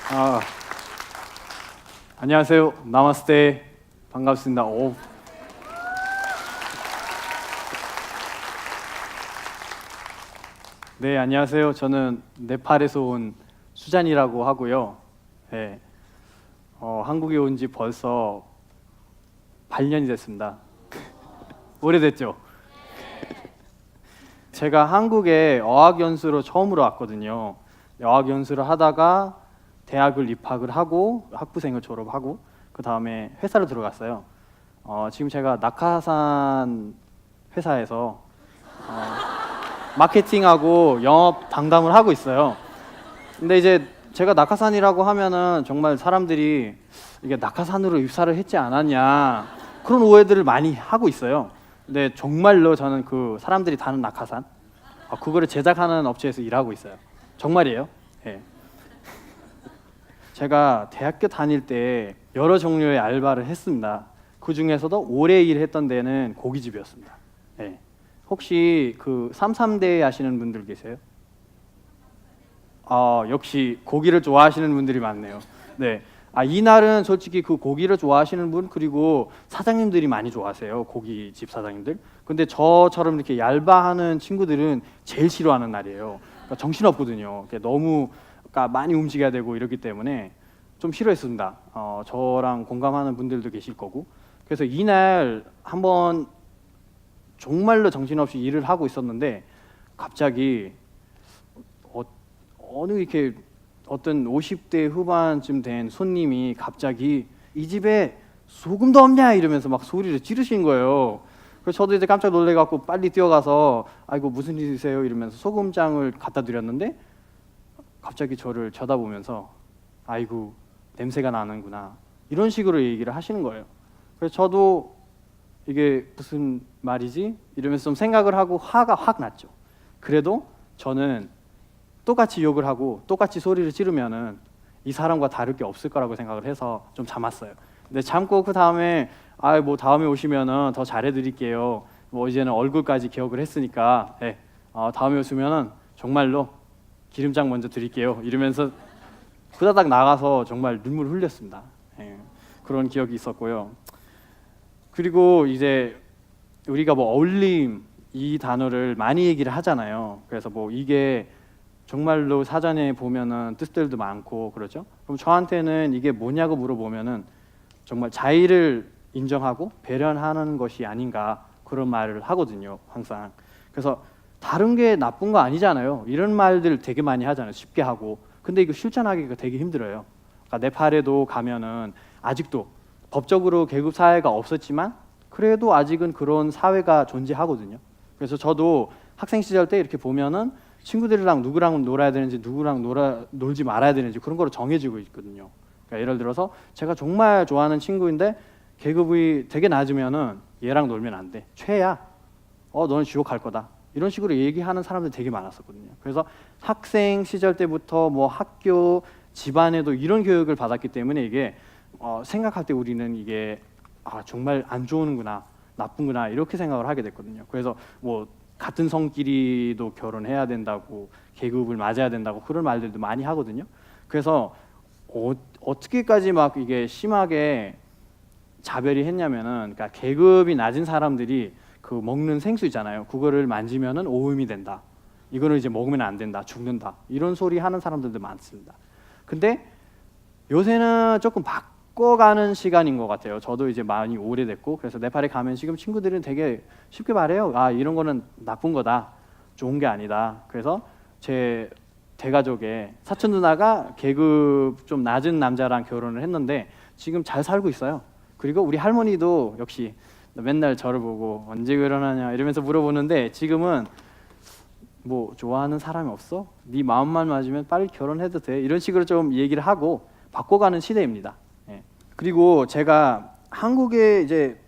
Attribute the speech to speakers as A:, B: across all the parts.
A: 아, 안녕하세요. 나마스테. 반갑습니다. 네, 안녕하세요. 저는 네팔에서 온 수잔이라고 하고요. 네, 한국에 온 지 벌써 8년이 됐습니다. 오래됐죠? 제가 한국에 어학연수로 처음으로 왔거든요. 어학연수를 하다가 대학을 입학을 하고 학부생을 졸업하고 그 다음에 회사를 들어갔어요. 지금 제가 낙하산 회사에서 마케팅하고 영업 담당을 하고 있어요. 근데 이제 제가 낙하산이라고 하면은 정말 사람들이 이게 낙하산으로 입사를 했지 않았냐 그런 오해들을 많이 하고 있어요. 근데 정말로 저는 그 사람들이 타는 낙하산 그거를 제작하는 업체에서 일하고 있어요. 정말이에요. 예. 제가 대학교 다닐 때 여러 종류의 알바를 했습니다. 그 중에서도 오래 일했던 데는 고깃집이었습니다. 예. 혹시 그 삼삼대 아시는 분들 계세요? 역시 고기를 좋아하시는 분들이 많네요. 네. 이날은 솔직히 그 고기를 좋아하시는 분 그리고 사장님들이 많이 좋아하세요. 고깃집 사장님들. 근데 저처럼 이렇게 얄바하는 친구들은 제일 싫어하는 날이에요. 그러니까 정신없거든요. 너무 그러니까 많이 움직여야 되고 이렇기 때문에 좀 싫어했습니다. 저랑 공감하는 분들도 계실 거고. 그래서 이날 한번 정말로 정신없이 일을 하고 있었는데 갑자기 어느 이렇게 어떤 50대 후반쯤 된 손님이 갑자기 이 집에 소금도 없냐 이러면서 막 소리를 지르신 거예요. 그래서 저도 이제 깜짝 놀래갖고 빨리 뛰어가서 아이고 무슨 일이세요 이러면서 소금장을 갖다 드렸는데 갑자기 저를 쳐다보면서 아이고 냄새가 나는구나 이런 식으로 얘기를 하시는 거예요. 그래서 저도 이게 무슨 말이지 이러면서 좀 생각을 하고 화가 확 났죠. 그래도 저는 똑같이 욕을 하고 똑같이 소리를 지르면은 이 사람과 다를 게 없을 거라고 생각을 해서 좀 참았어요. 근데 참고 그 다음에 뭐 다음에 오시면은 더 잘해드릴게요. 뭐 이제는 얼굴까지 기억을 했으니까 다음에 오시면은 정말로 기름장 먼저 드릴게요. 이러면서 후다닥 나가서 정말 눈물 흘렸습니다. 그런 기억이 있었고요. 그리고 이제 우리가 뭐 어울림 이 단어를 많이 얘기를 하잖아요. 그래서 뭐 이게 정말로 사전에 보면은 뜻들도 많고 그러죠. 그럼 저한테는 이게 뭐냐고 물어보면은 정말 자의를 인정하고 배려하는 것이 아닌가 그런 말을 하거든요. 항상. 그래서 다른 게 나쁜 거 아니잖아요. 이런 말들 되게 많이 하잖아요. 쉽게 하고. 근데 이거 실천하기가 되게 힘들어요. 그러니까 네팔에도 가면은 아직도 법적으로 계급 사회가 없었지만 그래도 아직은 그런 사회가 존재하거든요. 그래서 저도 학생 시절 때 이렇게 보면은 친구들이랑 누구랑 놀아야 되는지 누구랑 놀지 말아야 되는지 그런 거로 정해지고 있거든요. 그러니까 예를 들어서 제가 정말 좋아하는 친구인데 계급이 되게 낮으면은 얘랑 놀면 안 돼. 최야. 너는 지옥 갈 거다. 이런 식으로 얘기하는 사람들 되게 많았었거든요. 그래서 학생 시절 때부터 뭐 학교, 집안에도 이런 교육을 받았기 때문에 이게 생각할 때 우리는 이게 정말 안 좋은구나, 나쁜구나 이렇게 생각을 하게 됐거든요. 그래서 뭐 같은 성끼리도 결혼해야 된다고 계급을 맞아야 된다고 그런 말들도 많이 하거든요. 그래서 어떻게까지 막 이게 심하게 자별이 했냐면은 그러니까 계급이 낮은 사람들이 그 먹는 생수 있잖아요. 그거를 만지면은 오염이 된다. 이거는 이제 먹으면 안 된다. 죽는다. 이런 소리 하는 사람들도 많습니다. 근데 요새는 조금 바꿔가는 시간인 것 같아요. 저도 이제 많이 오래됐고 그래서 네팔에 가면 지금 친구들은 되게 쉽게 말해요. 이런 거는 나쁜 거다, 좋은 게 아니다. 그래서 제 대가족의 사촌 누나가 계급 좀 낮은 남자랑 결혼을 했는데 지금 잘 살고 있어요. 그리고 우리 할머니도 역시 맨날 저를 보고 언제 결혼하냐 이러면서 물어보는데 지금은 뭐 좋아하는 사람이 없어? 네 마음만 맞으면 빨리 결혼해도 돼. 이런 식으로 좀 얘기를 하고 바꿔가는 시대입니다. 그리고 제가 한국에 이제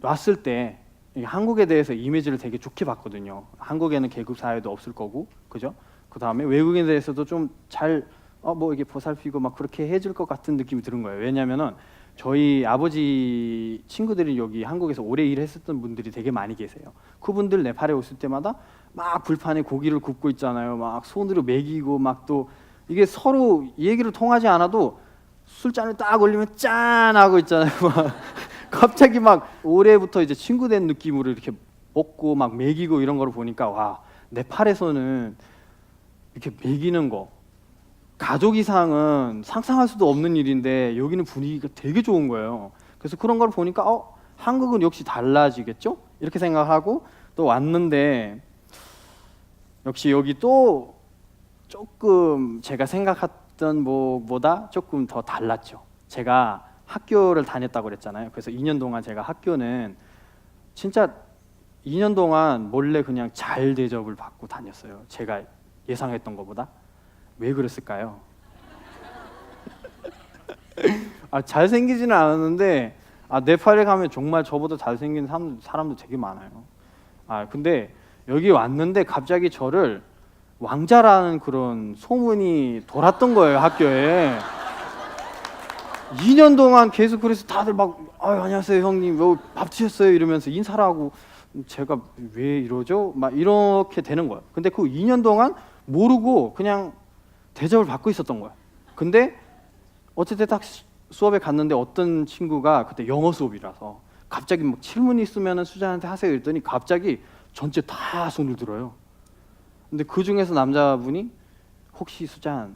A: 왔을 때 한국에 대해서 이미지를 되게 좋게 봤거든요. 한국에는 계급 사회도 없을 거고, 그죠? 그 다음에 외국인에 대해서도 좀 잘 뭐 이게 보살피고 막 그렇게 해줄 것 같은 느낌이 드는 거예요. 왜냐하면은 저희 아버지 친구들이 여기 한국에서 오래 일했었던 분들이 되게 많이 계세요. 그분들 네팔에 오실 때마다 막 불판에 고기를 굽고 있잖아요. 막 손으로 먹이고 막 또 이게 서로 얘기를 통하지 않아도 술잔을 딱 올리면 짠 하고 있잖아요. 막 갑자기 막 올해부터 이제 친구 된 느낌으로 이렇게 먹고 막 먹이고 이런 거를 보니까 와, 네팔에서는 이렇게 먹이는 거 가족 이상은 상상할 수도 없는 일인데 여기는 분위기가 되게 좋은 거예요. 그래서 그런 걸 보니까 한국은 역시 달라지겠죠? 이렇게 생각하고 또 왔는데 역시 여기 또 조금 제가 생각했던 뭐보다 조금 더 달랐죠. 제가 학교를 다녔다고 그랬잖아요. 그래서 2년 동안 제가 학교는 진짜 2년 동안 몰래 그냥 잘 대접을 받고 다녔어요. 제가 예상했던 것보다. 왜 그랬을까요? 잘생기지는 않았는데 네팔에 가면 정말 저보다 잘생긴 사람도 되게 많아요. 근데 여기 왔는데 갑자기 저를 왕자라는 그런 소문이 돌았던 거예요, 학교에. 2년 동안 계속 그래서 다들 막 안녕하세요 형님, 밥 드셨어요? 이러면서 인사를 하고 제가 왜 이러죠? 막 이렇게 되는 거예요. 근데 그 2년 동안 모르고 그냥 대접을 받고 있었던 거예요. 근데 어쨌든 딱 수업에 갔는데 어떤 친구가 그때 영어 수업이라서 갑자기 막 질문이 있으면 수잔한테 하세요 이랬더니 갑자기 전체 다 손을 들어요. 근데 그 중에서 남자분이 혹시 수잔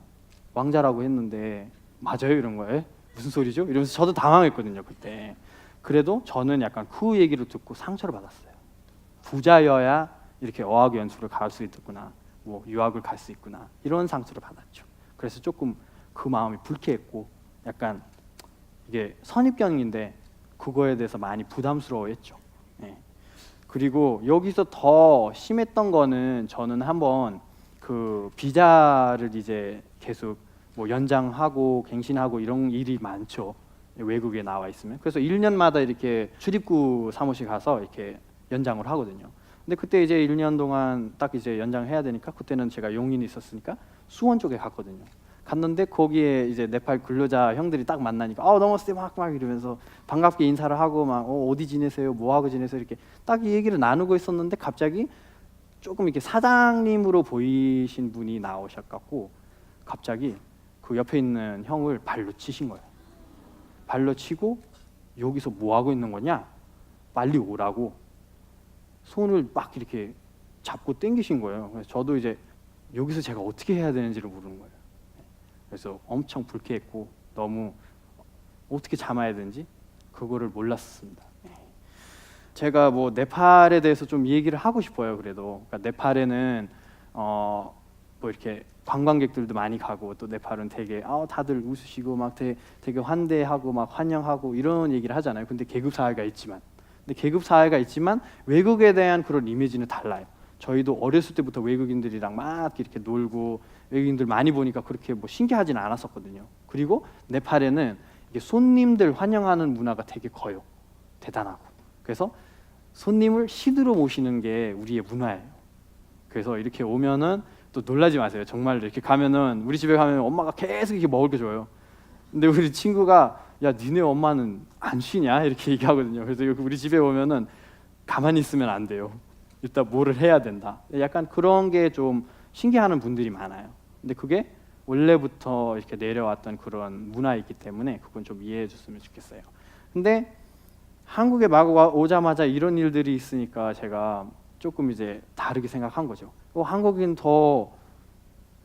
A: 왕자라고 했는데 맞아요? 이런 거예요. 무슨 소리죠? 이러면서 저도 당황했거든요 그때. 그래도 저는 약간 그 얘기를 듣고 상처를 받았어요. 부자여야 이렇게 어학 연수를 갈 수 있겠구나, 뭐 유학을 갈 수 있구나, 이런 상처를 받았죠. 그래서 조금 그 마음이 불쾌했고 약간 이게 선입견인데 그거에 대해서 많이 부담스러워했죠. 예. 그리고 여기서 더 심했던 거는 저는 한번 그 비자를 이제 계속 뭐 연장하고 갱신하고 이런 일이 많죠. 외국에 나와 있으면. 그래서 1년마다 이렇게 출입국 사무실 가서 이렇게 연장을 하거든요. 근데 그때 이제 1년 동안 딱 이제 연장해야 되니까 그때는 제가 용인이 있었으니까 수원 쪽에 갔거든요. 갔는데 거기에 이제 네팔 근로자 형들이 딱 만나니까 너머스테 막 이러면서 반갑게 인사를 하고 막 어디 지내세요? 뭐 하고 지내세요? 이렇게 딱 이 얘기를 나누고 있었는데 갑자기 조금 이렇게 사장님으로 보이신 분이 나오셔갖고 갑자기 그 옆에 있는 형을 발로 치신 거예요. 발로 치고 여기서 뭐 하고 있는 거냐? 빨리 오라고 손을 막 이렇게 잡고 당기신 거예요. 그래서 저도 이제 여기서 제가 어떻게 해야 되는지를 모르는 거예요. 그래서 엄청 불쾌했고 너무 어떻게 참아야 되는지 그거를 몰랐습니다. 제가 뭐 네팔에 대해서 좀 얘기를 하고 싶어요. 그래도 그러니까 네팔에는 뭐 이렇게 관광객들도 많이 가고 또 네팔은 되게 다들 웃으시고 막 되게 환대하고 막 환영하고 이런 얘기를 하잖아요. 근데 계급 사회가 있지만 외국에 대한 그런 이미지는 달라요. 저희도 어렸을 때부터 외국인들이랑 막 이렇게 놀고 외국인들 많이 보니까 그렇게 뭐 신기하진 않았었거든요. 그리고 네팔에는 이게 손님들 환영하는 문화가 되게 커요. 대단하고. 그래서 손님을 시드로 모시는 게 우리의 문화예요. 그래서 이렇게 오면은 또 놀라지 마세요. 정말 이렇게 가면은 우리 집에 가면 엄마가 계속 이렇게 먹을 게 줘요. 근데 우리 친구가 야 니네 엄마는 안 쉬냐 이렇게 얘기하거든요. 그래서 우리 집에 오면은 가만히 있으면 안 돼요. 일단 뭐를 해야 된다. 약간 그런 게 좀 신기하는 분들이 많아요. 근데 그게 원래부터 이렇게 내려왔던 그런 문화이기 때문에 그건 좀 이해해 줬으면 좋겠어요. 근데 한국에 막 오자마자 이런 일들이 있으니까 제가 조금 이제 다르게 생각한 거죠. 한국인 더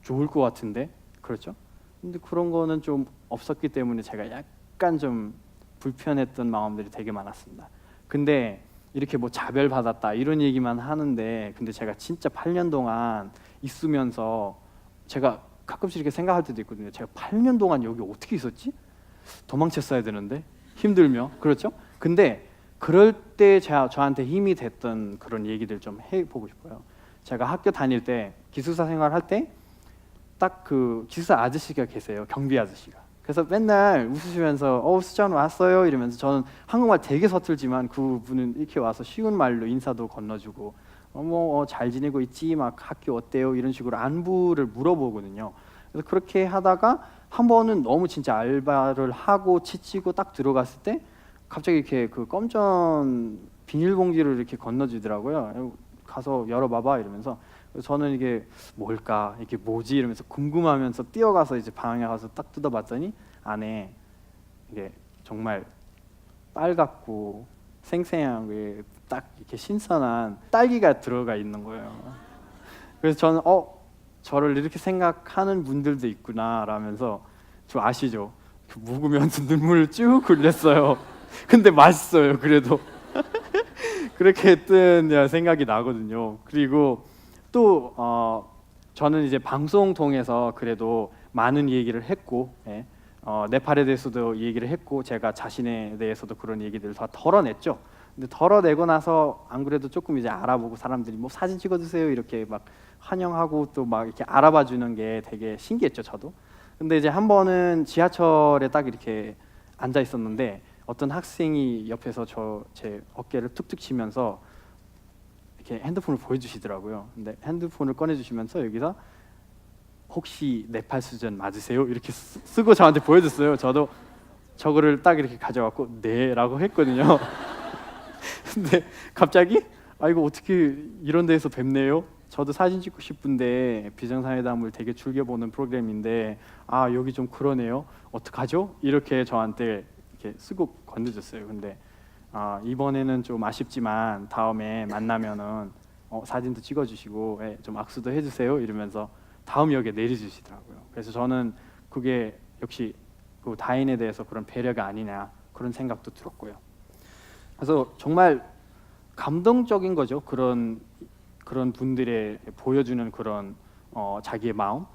A: 좋을 것 같은데, 그렇죠? 근데 그런 거는 좀 없었기 때문에 제가 약간 좀 불편했던 마음들이 되게 많았습니다. 근데 이렇게 뭐 차별받았다 이런 얘기만 하는데 근데 제가 진짜 8년 동안 있으면서 제가 가끔씩 이렇게 생각할 때도 있거든요. 제가 8년 동안 여기 어떻게 있었지? 도망쳤어야 되는데 힘들며, 그렇죠? 근데 그럴 때 저한테 힘이 됐던 그런 얘기들 좀 해보고 싶어요. 제가 학교 다닐 때 기숙사 생활할 때 딱 그 기숙사 아저씨가 계세요. 경비 아저씨가. 그래서 맨날 웃으시면서 수찬 왔어요 이러면서 저는 한국말 되게 서툴지만 그분은 이렇게 와서 쉬운 말로 인사도 건너주고 잘 지내고 있지 막 학교 어때요 이런 식으로 안부를 물어보거든요. 그래서 그렇게 하다가 한 번은 너무 진짜 알바를 하고 지치고 딱 들어갔을 때 갑자기 이렇게 그 검정 비닐봉지를 이렇게 건너주더라고요. 가서 열어봐봐 이러면서 저는 이게 뭘까, 이게 뭐지 이러면서 궁금하면서 뛰어가서 이제 방에 가서 딱 뜯어봤더니 안에 이게 정말 빨갛고 생생하게 딱 이렇게 신선한 딸기가 들어가 있는 거예요. 그래서 저는 저를 이렇게 생각하는 분들도 있구나 라면서, 저 아시죠? 묵으면서 눈물을 쭉 흘렸어요. 근데 맛있어요. 그래도 그렇게 했던 생각이 나거든요. 그리고 또 저는 이제 방송 통해서 그래도 많은 얘기를 했고, 네팔에 대해서도 얘기를 했고, 제가 자신에 대해서도 그런 얘기들을 다 털어냈죠. 근데 털어내고 나서 안 그래도 조금 이제 알아보고 사람들이 뭐 사진 찍어주세요 이렇게 막 환영하고 또 막 이렇게 알아봐 주는 게 되게 신기했죠, 저도. 근데 이제 한 번은 지하철에 딱 이렇게 앉아 있었는데 어떤 학생이 옆에서 제 어깨를 툭툭 치면서 이렇게 핸드폰을 보여주시더라고요. 근데 핸드폰을 꺼내주시면서 여기서 혹시 네팔 수전 맞으세요? 이렇게 쓰고 저한테 보여줬어요. 저도 저거를 딱 이렇게 가져갖고 네라고 했거든요. 근데 갑자기 이거 어떻게 이런 데에서 뵙네요? 저도 사진 찍고 싶은데 비정상회담을 되게 즐겨보는 프로그램인데 여기 좀 그러네요. 어떡하죠? 이렇게 저한테 이렇게 쓰고 건네줬어요. 근데 이번에는 좀 아쉽지만 다음에 만나면은 사진도 찍어주시고 좀 악수도 해주세요 이러면서 다음 역에 내려주시더라고요. 그래서 저는 그게 역시 그 다인에 대해서 그런 배려가 아니냐 그런 생각도 들었고요. 그래서 정말 감동적인 거죠. 그런 분들의 보여주는 그런 자기의 마음.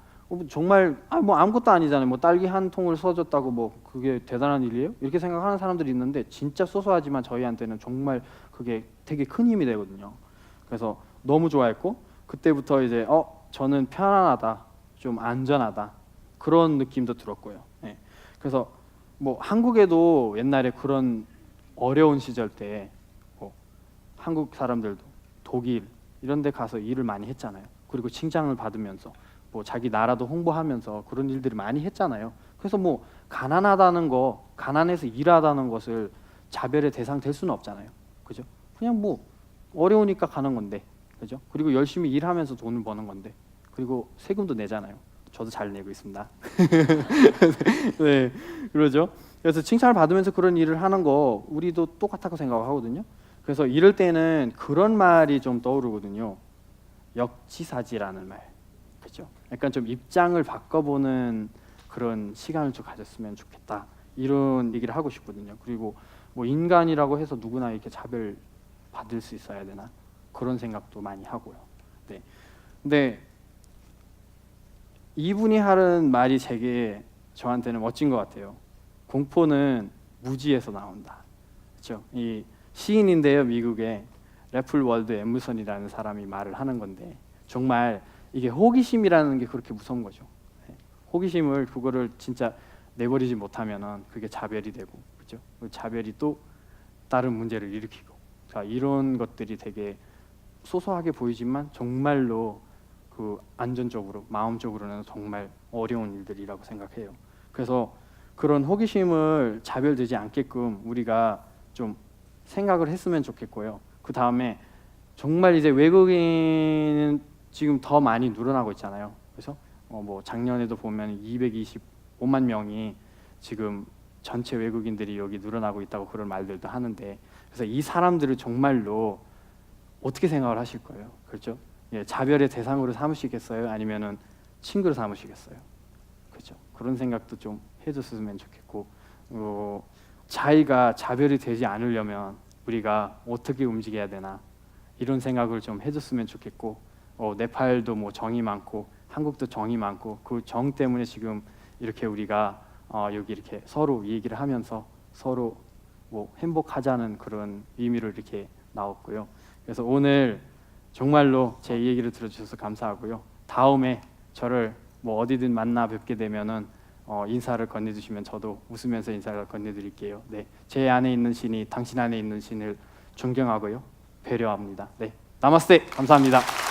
A: 정말 뭐 아무것도 아니잖아요. 뭐 딸기 한 통을 써줬다고 뭐 그게 대단한 일이에요? 이렇게 생각하는 사람들이 있는데 진짜 소소하지만 저희한테는 정말 그게 되게 큰 힘이 되거든요. 그래서 너무 좋아했고 그때부터 이제 저는 편안하다, 좀 안전하다 그런 느낌도 들었고요. 그래서 뭐 한국에도 옛날에 그런 어려운 시절 때 한국 사람들도 독일 이런 데 가서 일을 많이 했잖아요. 그리고 칭찬을 받으면서 뭐 자기 나라도 홍보하면서 그런 일들을 많이 했잖아요. 그래서 뭐 가난해서 일하다는 것을 자별의 대상 될 수는 없잖아요. 그죠? 그냥 뭐 어려우니까 가는 건데, 그죠? 그리고 열심히 일하면서 돈을 버는 건데, 그리고 세금도 내잖아요. 저도 잘 내고 있습니다. 네, 그러죠. 그래서 칭찬을 받으면서 그런 일을 하는 거 우리도 똑같다고 생각하거든요. 그래서 이럴 때는 그런 말이 좀 떠오르거든요. 역지사지라는 말, 그죠? 약간 좀 입장을 바꿔보는 그런 시간을 좀 가졌으면 좋겠다. 이런 얘기를 하고 싶거든요. 그리고 뭐 인간이라고 해서 누구나 이렇게 차별 받을 수 있어야 되나 그런 생각도 많이 하고요. 네. 근데 이분이 하는 말이 되게 저한테는 멋진 것 같아요. 공포는 무지에서 나온다. 그렇죠? 이 시인인데요, 미국의 래플 월드 엠무선이라는 사람이 말을 하는 건데 정말 이게 호기심이라는 게 그렇게 무서운 거죠. 호기심을 그거를 진짜 내버리지 못하면은 그게 자별이 되고, 그렇죠? 그 자별이 또 다른 문제를 일으키고, 자 이런 것들이 되게 소소하게 보이지만 정말로 그 안전적으로 마음적으로는 정말 어려운 일들이라고 생각해요. 그래서 그런 호기심을 자별되지 않게끔 우리가 좀 생각을 했으면 좋겠고요. 그 다음에 정말 이제 외국인 지금 더 많이 늘어나고 있잖아요. 그래서 뭐 작년에도 보면 225만 명이 지금 전체 외국인들이 여기 늘어나고 있다고 그런 말들도 하는데, 그래서 이 사람들을 정말로 어떻게 생각을 하실 거예요? 그렇죠? 자별의 대상으로 삼으시겠어요? 아니면은 친구로 삼으시겠어요? 그렇죠? 그런 생각도 좀 해줬으면 좋겠고, 자기가 자별이 되지 않으려면 우리가 어떻게 움직여야 되나 이런 생각을 좀 해줬으면 좋겠고, 네팔도 뭐 정이 많고 한국도 정이 많고 그 정 때문에 지금 이렇게 우리가 여기 이렇게 서로 얘기를 하면서 서로 뭐 행복하자는 그런 의미로 이렇게 나왔고요. 그래서 오늘 정말로 제 얘기를 들어주셔서 감사하고요. 다음에 저를 뭐 어디든 만나 뵙게 되면은 인사를 건네주시면 저도 웃으면서 인사를 건네드릴게요. 네, 제 안에 있는 신이 당신 안에 있는 신을 존경하고요, 배려합니다. 네, 나마스테, 감사합니다.